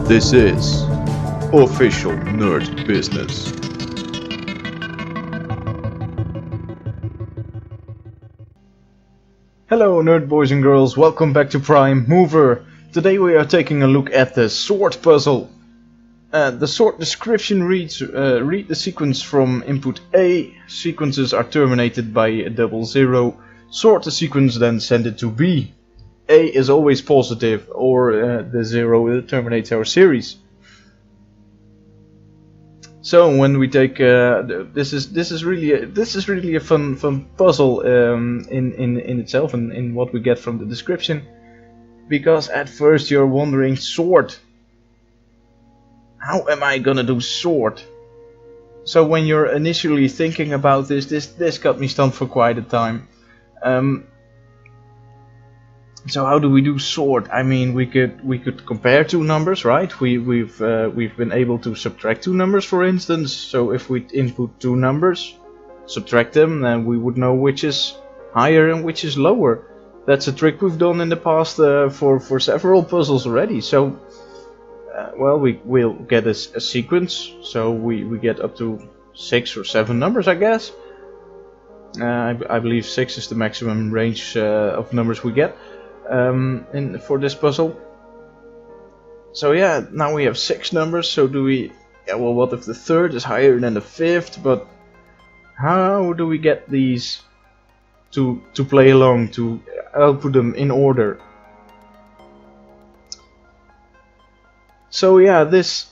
This is Official Nerd Business. Hello nerd boys and girls, welcome back to Prime Mover. Today we are taking a look at the sword puzzle. The sword description reads, read the sequence from input A, sequences are terminated by a 00, sort the sequence then send it to B. A is always positive or the 0 terminates our series. So when we take this is really a fun puzzle in itself and in what we get from the description, because at first you're wondering, sword, how am I gonna do sword? So when you're initially thinking about this got me stumped for quite a time. So how do we do sword? I mean, we could compare two numbers, right? We've been able to subtract two numbers, for instance. So if we input two numbers, subtract them, then we would know which is higher and which is lower. That's a trick we've done in the past for several puzzles already. So well, we'll get a sequence. So we get up to 6 or 7 numbers, I guess. I believe 6 is the maximum range of numbers we get. For this puzzle. So yeah, now we have 6 numbers. So do we? Yeah, well, what if the third is higher than the fifth? But how do we get these to play along? To output them in order. So yeah, this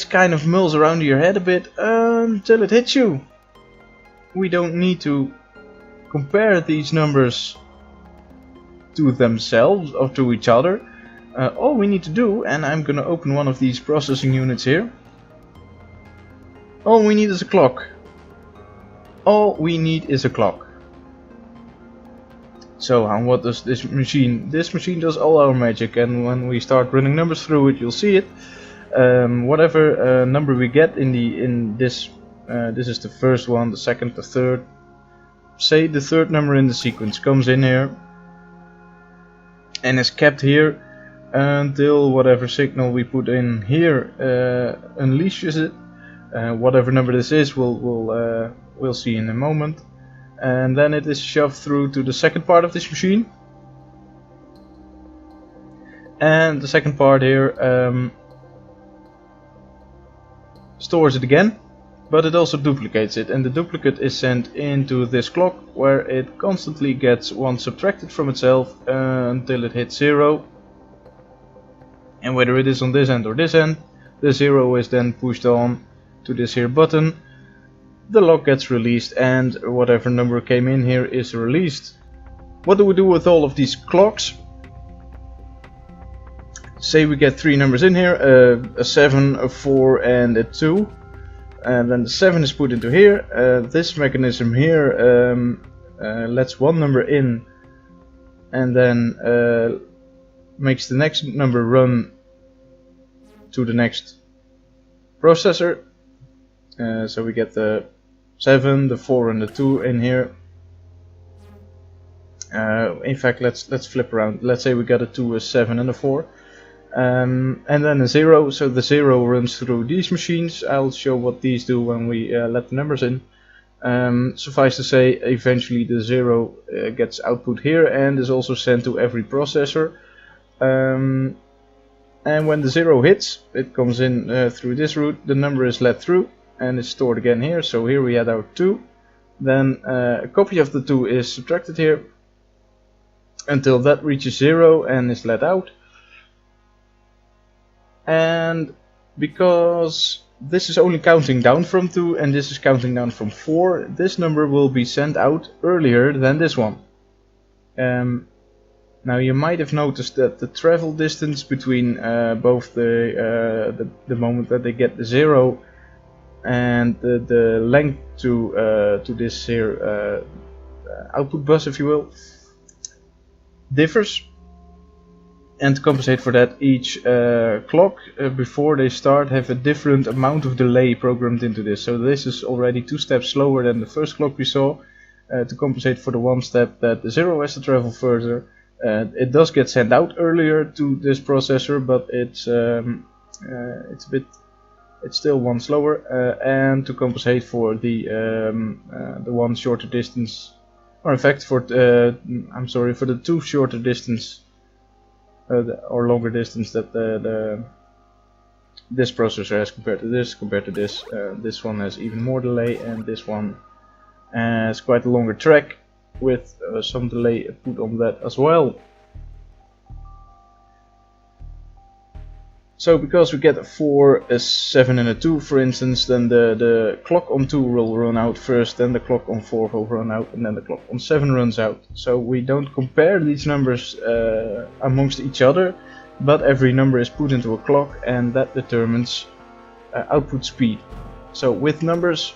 kind of mulls around your head a bit until it hits you. We don't need to compare these numbers to themselves or to each other. All we need to do, and I'm gonna open one of these processing units here. All we need is a clock. All we need is a clock. So what does this machine? This machine does all our magic, and when we start running numbers through it, you'll see it. Whatever number we get in this is the first one, the second, the third. Say the third number in the sequence comes in here and is kept here until whatever signal we put in here unleashes it. Whatever number this is, we'll see in a moment. And then it is shoved through to the second part of this machine. And the second part here stores it again, but it also duplicates it, and the duplicate is sent into this clock, where it constantly gets one subtracted from itself until it hits 0. And whether it is on this end or this end, the 0 is then pushed on to this here button. The lock gets released, and whatever number came in here is released. What do we do with all of these clocks? Say we get 3 numbers in here, a 7, a 4 and a 2. And then the 7 is put into here. This mechanism here lets one number in and then makes the next number run to the next processor. So we get the 7, the 4 and the 2 in here. In fact, let's flip around. Let's say we got a 2, a 7 and a 4. And then a 0, so the 0 runs through these machines. I'll show what these do when we let the numbers in. Suffice to say, eventually the 0 gets output here and is also sent to every processor. And when the 0 hits, it comes in through this route, the number is let through and is stored again here. So here we had our 2, then a copy of the 2 is subtracted here until that reaches 0 and is let out. And because this is only counting down from 2 and this is counting down from 4, this number will be sent out earlier than this one. Now you might have noticed that the travel distance between both the moment that they get the 0 and the length to this here output bus, if you will, differs. And to compensate for that, each clock before they start have a different amount of delay programmed into this. So this is already 2 steps slower than the first clock we saw, to compensate for the 1 step that the 0 has to travel further. It does get sent out earlier to this processor, but It's still one slower, and to compensate for the one shorter distance, or in fact for I'm sorry, for the two shorter distance or longer distance that this processor has compared to this. This one has even more delay, and this one has quite a longer track with some delay put on that as well. So because we get a 4, a 7 and a 2 for instance, then the clock on 2 will run out first, then the clock on 4 will run out, and then the clock on 7 runs out. So we don't compare these numbers amongst each other, but every number is put into a clock, and that determines output speed. So with numbers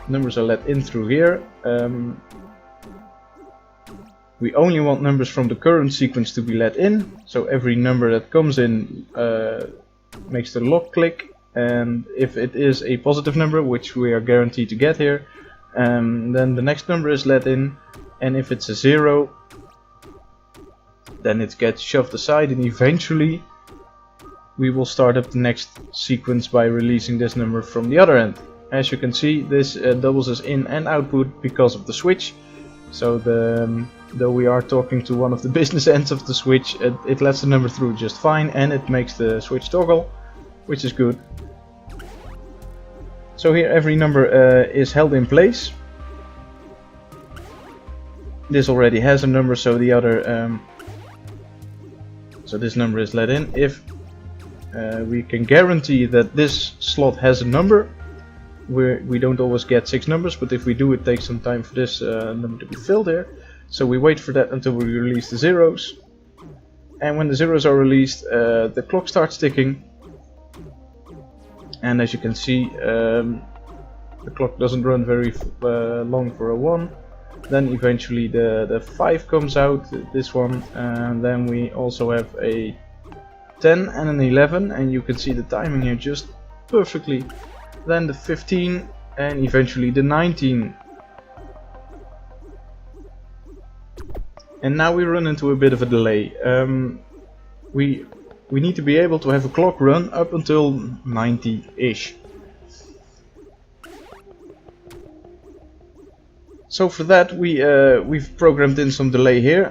are let in through here. We only want numbers from the current sequence to be let in, so every number that comes in makes the lock click, and if it is a positive number, which we are guaranteed to get here, then the next number is let in, and if it's a 0, then it gets shoved aside, and eventually we will start up the next sequence by releasing this number from the other end. As you can see, this doubles as in and output because of the switch. So though we are talking to one of the business ends of the switch, it lets the number through just fine, and it makes the switch toggle, which is good. So here every number is held in place. This already has a number, so the other, so this number is let in. If we can guarantee that this slot has a number, we don't always get 6 numbers, but if we do, it takes some time for this number to be filled here. So we wait for that until we release the zeros, and when the zeros are released, the clock starts ticking, and as you can see, the clock doesn't run very long for a 1. Then eventually the 5 comes out, this one, and then we also have a 10 and an 11, and you can see the timing here just perfectly. Then the 15 and eventually the 19. And now we run into a bit of a delay. We need to be able to have a clock run up until 90-ish. So for that we've programmed in some delay here.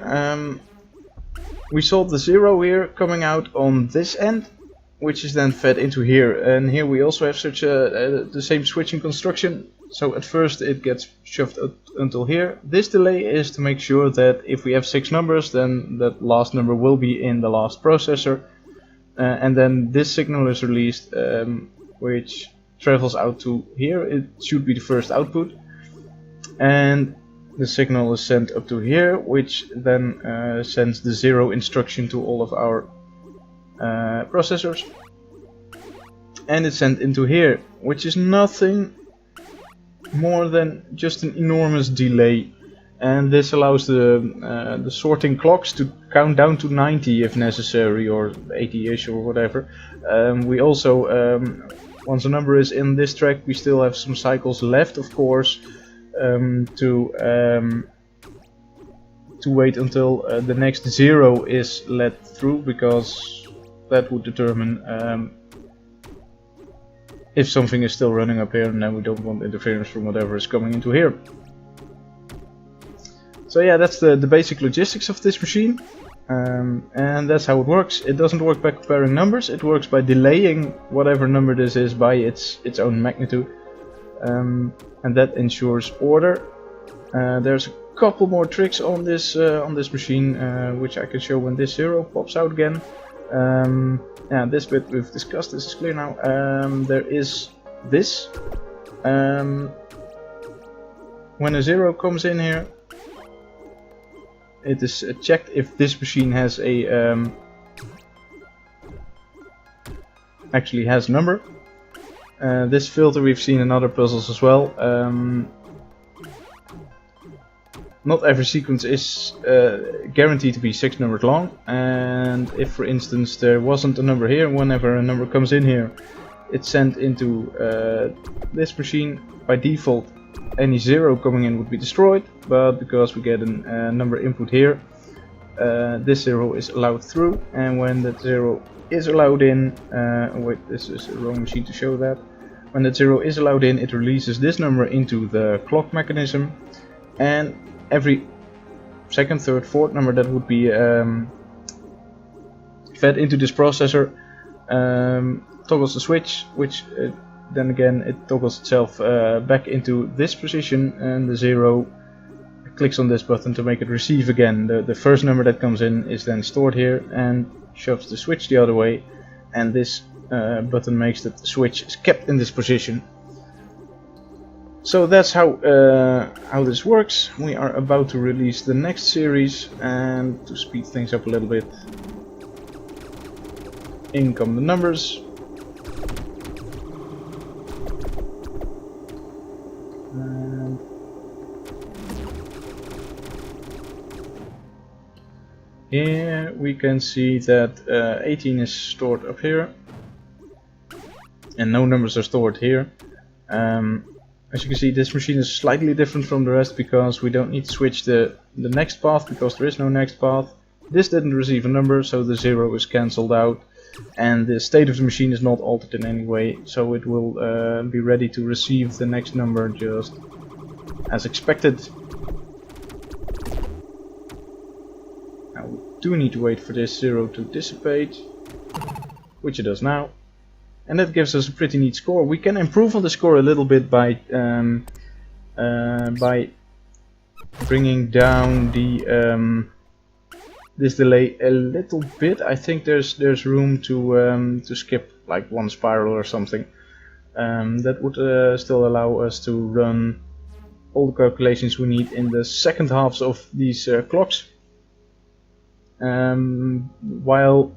We saw the 0 here coming out on this end, which is then fed into here, and here we also have such the same switching construction. So at first it gets shoved up until here. This delay is to make sure that if we have 6 numbers, then that last number will be in the last processor, and then this signal is released, which travels out to here. It should be the first output, and the signal is sent up to here, which then sends the 0 instruction to all of our processors, and it's sent into here, which is nothing more than just an enormous delay, and this allows the sorting clocks to count down to 90 if necessary, or 80-ish or whatever. We also, once a number is in this track, we still have some cycles left, of course, to wait until the next 0 is let through, because that would determine if something is still running up here, and then we don't want interference from whatever is coming into here. So yeah, that's the basic logistics of this machine, and that's how it works. It doesn't work by comparing numbers, it works by delaying whatever number this is by its own magnitude, and that ensures order. There's a couple more tricks on this machine, which I can show when this 0 pops out again. Yeah, this bit we've discussed, this is clear now. There is this. When a 0 comes in here, it is checked if this machine has a actually has a number. This filter we've seen in other puzzles as well. Not every sequence is guaranteed to be 6 numbers long, and if for instance there wasn't a number here, whenever a number comes in here, it's sent into this machine. By default, any 0 coming in would be destroyed, but because we get a number input here, this 0 is allowed through, and when that 0 is allowed in, wait, this is the wrong machine to show that. When that 0 is allowed in, it releases this number into the clock mechanism, and every second, third, fourth number that would be fed into this processor toggles the switch, which then again it toggles itself back into this position, and the 0 clicks on this button to make it receive again. The first number that comes in is then stored here and shoves the switch the other way, and this button makes that the switch is kept in this position. So that's how this works. We are about to release the next series, and to speed things up a little bit, in come the numbers. And here we can see that 18 is stored up here, and no numbers are stored here. As you can see, this machine is slightly different from the rest because we don't need to switch the next path because there is no next path. This didn't receive a number, so the 0 is cancelled out, and the state of the machine is not altered in any way, so it will be ready to receive the next number just as expected. Now we do need to wait for this 0 to dissipate, which it does now. And that gives us a pretty neat score. We can improve on the score a little bit by bringing down the this delay a little bit. I think there's room to skip like one spiral or something. That would still allow us to run all the calculations we need in the second halves of these clocks, while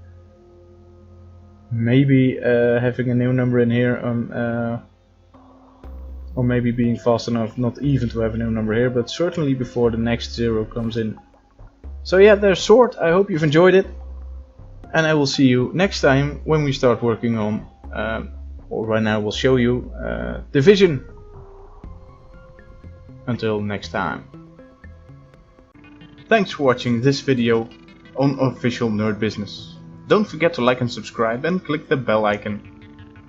maybe having a new number in here, or maybe being fast enough not even to have a new number here, but certainly before the next 0 comes in. So yeah, there's Sword. I hope you've enjoyed it, and I will see you next time when we start working on, or right now we'll show you, Division. Until next time. Thanks for watching this video on Official Nerd Business. Don't forget to like and subscribe and click the bell icon.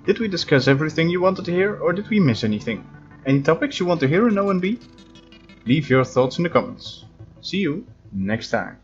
Did we discuss everything you wanted to hear, or did we miss anything? Any topics you want to hear on ONB? Leave your thoughts in the comments. See you next time.